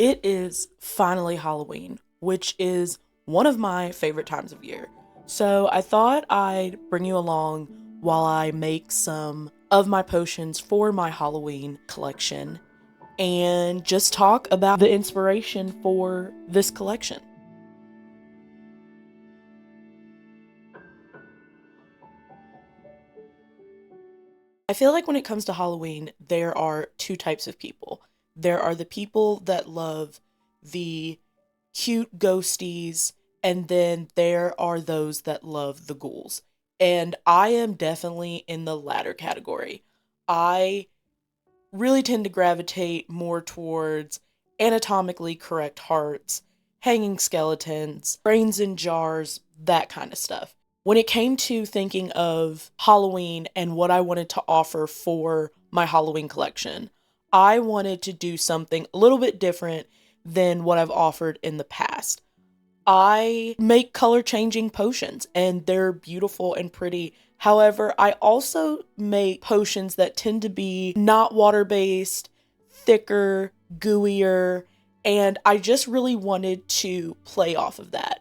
It is finally Halloween, which is one of my favorite times of year. So I thought I'd bring you along while I make some of my potions for my Halloween collection and just talk about the inspiration for this collection. I feel like when it comes to Halloween, there are two types of people. There are the people that love the cute ghosties, and then there are those that love the ghouls. And I am definitely in the latter category. I really tend to gravitate more towards anatomically correct hearts, hanging skeletons, brains in jars, that kind of stuff. When it came to thinking of Halloween and what I wanted to offer for my Halloween collection, I wanted to do something a little bit different than what I've offered in the past. I make color changing potions and they're beautiful and pretty. However, I also make potions that tend to be not water based, thicker, gooier, and I just really wanted to play off of that.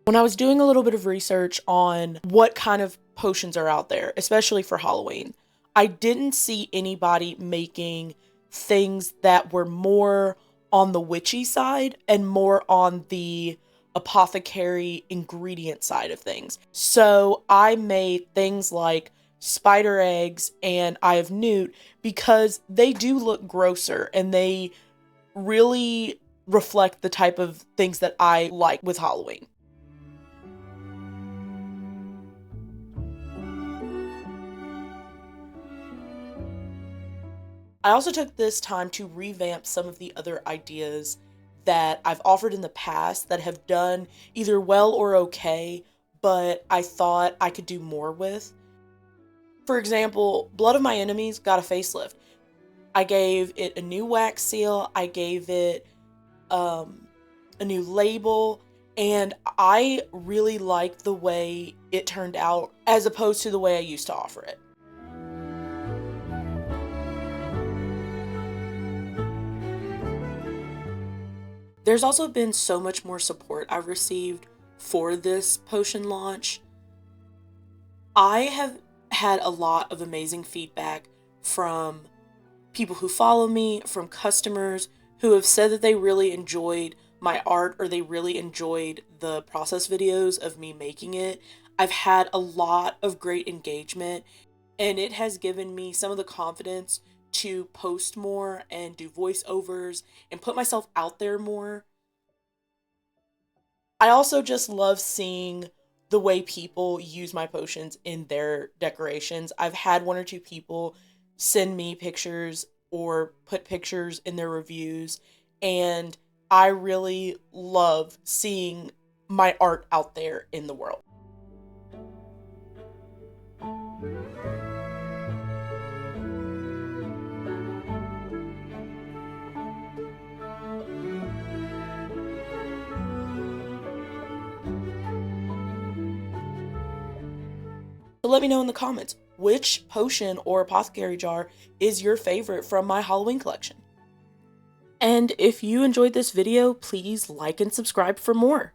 When I was doing a little bit of research on what kind of potions are out there, especially for Halloween, I didn't see anybody making things that were more on the witchy side and more on the apothecary ingredient side of things. So I made things like spider eggs and Eye of Newt because they do look grosser and they really reflect the type of things that I like with Halloween. I also took this time to revamp some of the other ideas that I've offered in the past that have done either well or okay, but I thought I could do more with. For example, Blood of My Enemies got a facelift. I gave it a new wax seal, I gave it a new label, and I really liked the way it turned out as opposed to the way I used to offer it. There's also been so much more support I've received for this potion launch. I have had a lot of amazing feedback from people who follow me, from customers who have said that they really enjoyed my art or they really enjoyed the process videos of me making it. I've had a lot of great engagement and it has given me some of the confidence to post more and do voiceovers and put myself out there more. I also just love seeing the way people use my potions in their decorations. I've had one or two people send me pictures or put pictures in their reviews, and I really love seeing my art out there in the world. So let me know in the comments, which potion or apothecary jar is your favorite from my Halloween collection? And if you enjoyed this video, please like and subscribe for more.